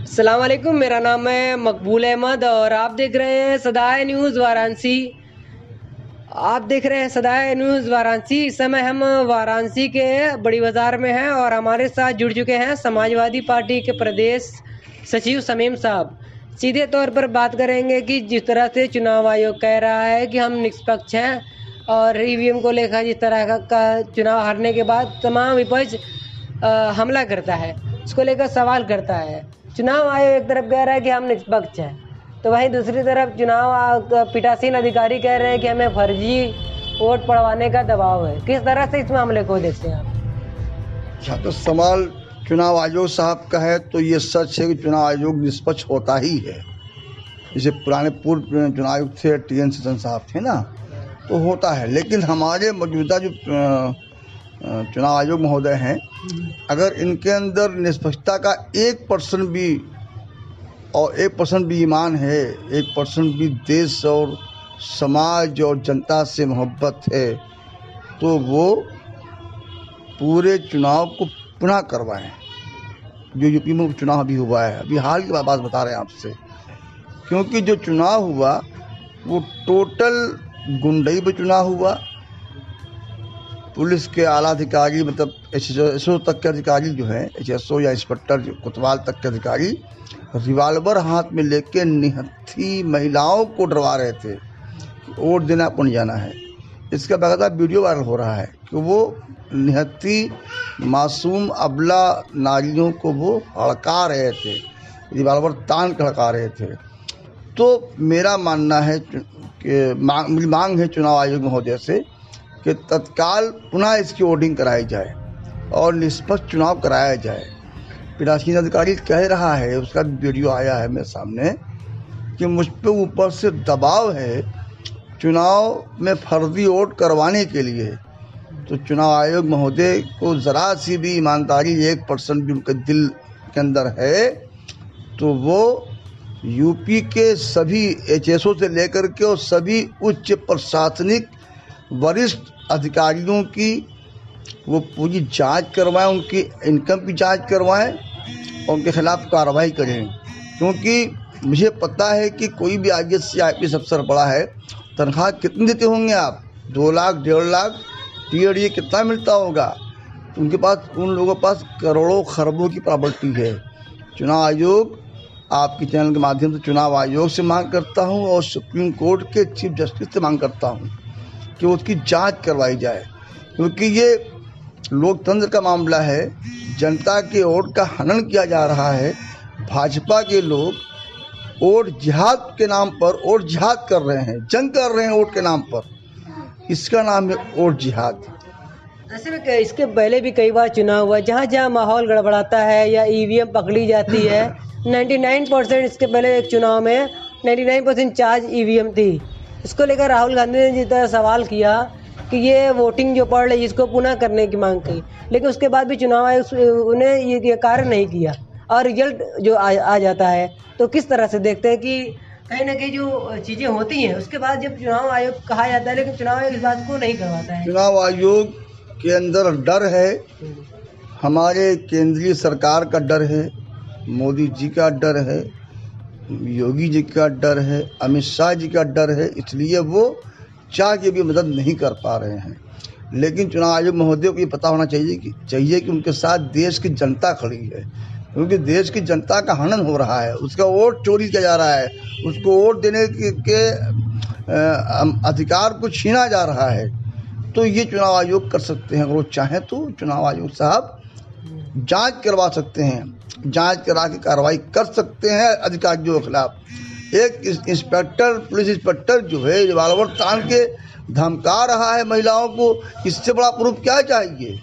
अस्सलाम वालेकुम, मेरा नाम है मकबूल अहमद और आप देख रहे हैं सदाए न्यूज़ वाराणसी। इस समय हम वाराणसी के बड़ी बाज़ार में हैं और हमारे साथ जुड़ चुके हैं समाजवादी पार्टी के प्रदेश सचिव शमीम साहब। सीधे तौर पर बात करेंगे कि जिस तरह से चुनाव आयोग कह रहा है कि हम निष्पक्ष हैं और ईवीएम को लेकर जिस तरह का चुनाव हारने के बाद तमाम विपक्ष हमला करता है, इसको लेकर सवाल करता है। चुनाव आयोग एक तरफ कह रहा है कि हम निष्पक्ष हैं, तो वहीं दूसरी तरफ चुनाव पीठासीन अधिकारी कह रहे हैं कि हमें फर्जी वोट पड़वाने का दबाव है। किस तरह से इस मामले को देखते हैं आप? जहाँ तो सवाल चुनाव आयोग साहब का है तो ये सच है कि चुनाव आयोग निष्पक्ष होता ही है। जैसे पुराने पूर्व चुनाव आयुक्त थे TN सेशन साहब थे ना, तो होता है। लेकिन हमारे मौजूदा जो चुनाव आयोग महोदय हैं, अगर इनके अंदर निष्पक्षता का 1% भी और 1% भी ईमान है, 1% भी देश और समाज और जनता से मोहब्बत है, तो वो पूरे चुनाव को पुनः करवाएं। जो यूपी में चुनाव अभी हुआ है, अभी हाल की बात बता रहे हैं आपसे, क्योंकि जो चुनाव हुआ वो टोटल गुंडई पे चुनाव हुआ। पुलिस के आला अधिकारी, मतलब HSO तक के अधिकारी जो हैं, HSO या इंस्पेक्टर जो कोतवाल तक के अधिकारी, रिवाल्वर हाथ में लेके निहत्थी महिलाओं को डरवा रहे थे कि वोट देना आपको नहीं जाना है। इसका बाकायदा वीडियो वायरल हो रहा है कि वो निहत्थी मासूम अबला नारियों को वो हड़का रहे थे, रिवाल्वर तान कर हड़का रहे थे। तो मेरा मानना है कि मेरी मांग है चुनाव आयोग महोदय से कि तत्काल पुनः इसकी वोटिंग कराई जाए और निष्पक्ष चुनाव कराया जाए। पीठासीन अधिकारी कह रहा है, उसका वीडियो आया है मेरे सामने, कि मुझ पे ऊपर से दबाव है चुनाव में फर्जी वोट करवाने के लिए। तो चुनाव आयोग महोदय को ज़रा सी भी ईमानदारी 1% भी उनके दिल के अंदर है, तो वो यूपी के सभी HSO से लेकर के और सभी उच्च प्रशासनिक वरिष्ठ अधिकारियों की वो पूरी जांच करवाएं, उनकी इनकम की जांच करवाएं और उनके खिलाफ कार्रवाई करें। क्योंकि मुझे पता है कि कोई भी IAS या IPS अफसर बड़ा है, तनख्वाह कितनी देते होंगे आप? 2 लाख 1.5 लाख TAD कितना मिलता होगा? उनके पास, उन लोगों के पास करोड़ों खरबों की प्रॉपर्टी है। चुनाव आयोग, आपके चैनल के माध्यम से चुनाव आयोग से मांग करता हूँ और सुप्रीम कोर्ट के चीफ जस्टिस से मांग करता हूँ कि उसकी जांच करवाई जाए, क्योंकि ये लोकतंत्र का मामला है। जनता के वोट का हनन किया जा रहा है। भाजपा के लोग वोट जिहाद के नाम पर वोट जिहाद कर रहे हैं, जंग कर रहे हैं वोट के नाम पर। इसका नाम है वोट जिहाद। ऐसे में इसके पहले भी कई बार चुनाव हुआ, जहाँ जहाँ माहौल गड़बड़ाता है या EVM पकड़ी जाती है, 99% इसके पहले एक चुनाव में 99% चार्ज EVM थी। इसको लेकर राहुल गांधी ने जिस तरह सवाल किया कि ये वोटिंग जो पड़ रही, इसको पुनः करने की मांग की, लेकिन उसके बाद भी चुनाव आयोग उन्हें ये कार्य नहीं किया और रिजल्ट जो आ जाता है। तो किस तरह से देखते हैं कि कहीं ना कहीं जो चीज़ें होती हैं उसके बाद जब चुनाव आयोग कहा जाता है, लेकिन चुनाव आयोग इस बात को नहीं करवाता है। चुनाव आयोग के अंदर डर है, हमारे केंद्रीय सरकार का डर है, मोदी जी का डर है, योगी जी का डर है, अमित शाह जी का डर है, इसलिए वो चाह के भी मदद नहीं कर पा रहे हैं। लेकिन चुनाव आयोग महोदय को ये पता होना चाहिए कि उनके साथ देश की जनता खड़ी है, क्योंकि देश की जनता का हनन हो रहा है, उसका वोट चोरी किया जा रहा है, उसको वोट देने के अधिकार को छीना जा रहा है। तो ये चुनाव आयोग कर सकते हैं, अगर वो चाहें तो चुनाव आयोग साहब जांच करवा सकते हैं, जांच करा के कार्रवाई कर सकते हैं अधिकारियों के खिलाफ। एक इंस्पेक्टर, पुलिस इंस्पेक्टर जो है रिवाल्वर तान के धमका रहा है महिलाओं को, इससे बड़ा प्रूफ क्या चाहिए?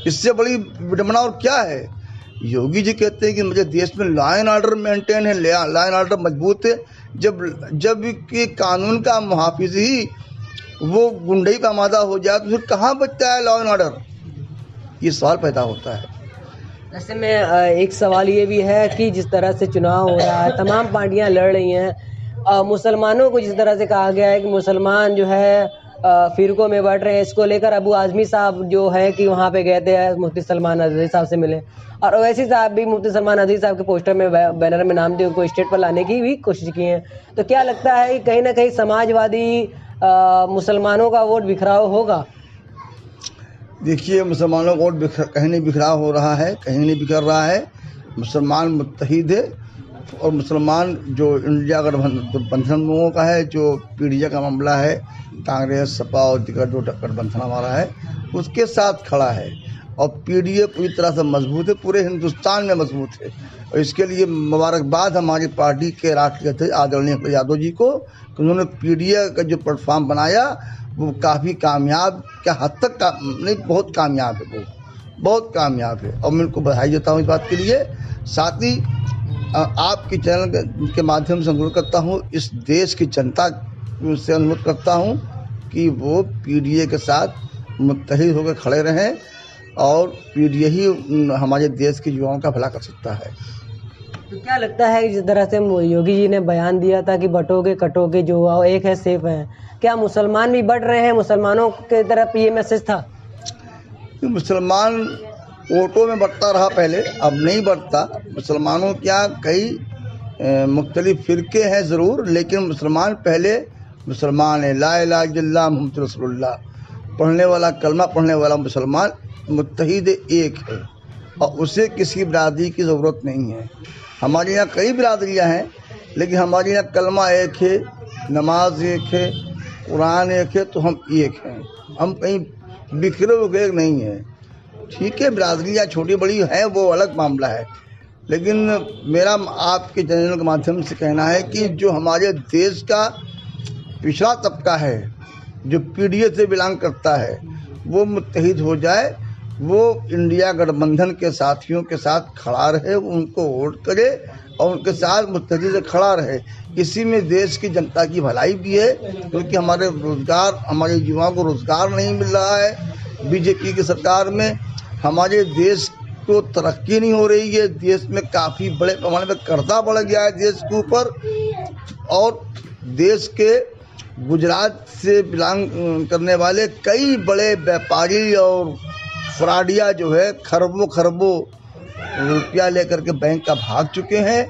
इससे बड़ी विडंबना और क्या है? योगी जी कहते हैं कि मुझे देश में लॉ एंड ऑर्डर मेंटेन है, लॉ एंड ऑर्डर मजबूत है। जब कि कानून का मुहाफिज ही वो गुंडई का आमादा हो जाए तो फिर कहाँ बचता है लॉ एंड ऑर्डर? ये सवाल पैदा होता है। ऐसे में एक सवाल ये भी है कि जिस तरह से चुनाव हो रहा है, तमाम पार्टियां लड़ रही हैं, मुसलमानों को जिस तरह से कहा गया है कि मुसलमान जो है फिरकों में बढ़ रहे हैं। इसको लेकर अबू आज़मी साहब जो है कि वहाँ पे गए थे, मुफ्ती सलमान नदवी साहब से मिले, और ओवैसी साहब भी मुफ्ती सलमान नदवी साहब के पोस्टर में बैनर में नाम दिए, उनको स्टेट पर लाने की भी कोशिश की है। तो क्या लगता है कि कहीं ना कहीं समाजवादी मुसलमानों का वोट बिखराव होगा? देखिए, मुसलमानों का वोट कहीं नहीं बिखराव हो रहा है, कहीं नहीं बिखर रहा है। मुसलमान मुत्तहिद है, और मुसलमान जो इंडिया गठबंधन लोगों का है, जो पीडीए का मामला है, कांग्रेस सपा और दिग्गज जो गठबंधन हमारा है उसके साथ खड़ा है। और पीडीए पूरी तरह से मजबूत है, पूरे हिंदुस्तान में मजबूत है। और इसके लिए मुबारकबाद हमारी पार्टी के राष्ट्रीय अध्यक्ष आदरणीय अखिलेश यादव जी को, कि उन्होंने पीडीए का जो प्लेटफॉर्म बनाया वो काफ़ी कामयाब, क्या हद तक नहीं, बहुत कामयाब है, वो बहुत कामयाब है, और मैं उनको बधाई देता हूँ इस बात के लिए। साथ ही आपके चैनल के माध्यम से अनुरोध करता हूँ, इस देश की जनता से अनुरोध करता हूँ कि वो पीडीए के साथ मुत्तहिद होकर खड़े रहें, और पीडीए ही हमारे देश के युवाओं का भला कर सकता है। तो क्या लगता है कि जिस तरह से योगी जी ने बयान दिया था कि बटोगे कटोगे जो एक है सेफ है, क्या मुसलमान भी बढ़ रहे हैं? मुसलमानों की तरफ ये मैसेज था? मुसलमान वोटों में बढ़ता रहा पहले, अब नहीं बढ़ता। मुसलमानों क्या कई मुख्तलिफ फ़िरके हैं ज़रूर, लेकिन मुसलमान पहले मुसलमान है। ला इलाहा इल्लल्लाह मुहम्मद रसूलुल्लाह पढ़ने वाला, कलमा पढ़ने वाला मुसलमान मुत्तहिद एक है, और उसे किसी बिरादरी की ज़रूरत नहीं है। हमारे यहाँ कई बिरादरियाँ हैं, लेकिन हमारे यहाँ कलमा एक है, नमाज एक है, कुरान एक है, तो हम एक हैं। हम कहीं बिखरे हुए नहीं हैं। ठीक है, बिरादरियाँ छोटी बड़ी हैं, वो अलग मामला है, लेकिन मेरा आपके चैनल के माध्यम से कहना है कि जो हमारे देश का पिछड़ा तबका है, जो पीडीए से बिलोंग करता है, वो मुत्तहिद हो जाए, वो इंडिया गठबंधन के साथियों के साथ खड़ा रहे, उनको वोट करे और उनके साथ मुत्तहिद से खड़ा रहे। इसी में देश की जनता की भलाई भी है, क्योंकि हमारे युवाओं को रोज़गार नहीं मिल रहा है। बीजेपी की सरकार में हमारे देश को तरक्की नहीं हो रही है। देश में काफ़ी बड़े पैमाने पर कर्जा बढ़ गया है देश के ऊपर, और देश के गुजरात से बिलोंग करने वाले कई बड़े व्यापारी और फ्रॉडिया जो है खरबों रुपया लेकर के बैंक का भाग चुके हैं।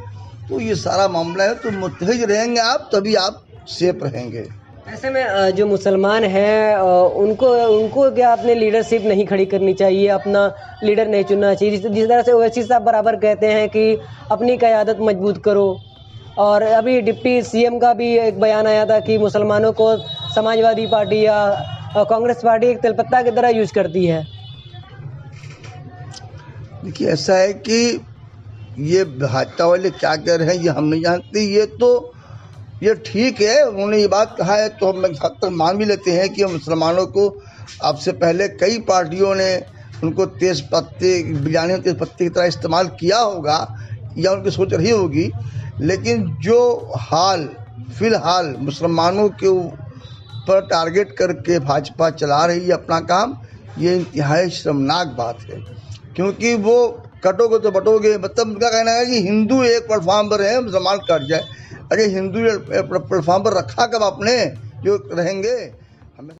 तो ये सारा मामला है, तो मुत्तहिद रहेंगे आप, तभी आप सेफ रहेंगे। ऐसे में जो मुसलमान हैं उनको क्या अपने लीडरशिप नहीं खड़ी करनी चाहिए, अपना लीडर नहीं चुनना चाहिए? जिस तरह से ओवैसी साहब बराबर कहते हैं कि अपनी क़यादत मजबूत करो, और अभी डिप्टी सीएम का भी एक बयान आया था कि मुसलमानों को समाजवादी पार्टी या कांग्रेस पार्टी एक तेलपत्ता की तरह यूज करती है। देखिए, ऐसा है कि ये भाजपा वाले क्या कह रहे हैं ये हम नहीं जानते। ये ठीक है, उन्होंने ये बात कहा है तो हम हद तक मान भी लेते हैं कि मुसलमानों को अब से पहले कई पार्टियों ने उनको बिरयानी तेज पत्ते की तरह इस्तेमाल किया होगा, या उनकी सोच रही होगी। लेकिन जो फिलहाल मुसलमानों के ऊपर टारगेट करके भाजपा चला रही है अपना काम, ये इंतहाई शर्मनाक बात है। क्योंकि वो कटोगे तो बटोगे, मतलब उनका कहना है कि हिंदू एक प्लेटफॉर्म पर है, मुसलमान कट जाए। अरे हिंदू प्लेटफॉर्म पर रखा कब आपने जो रहेंगे?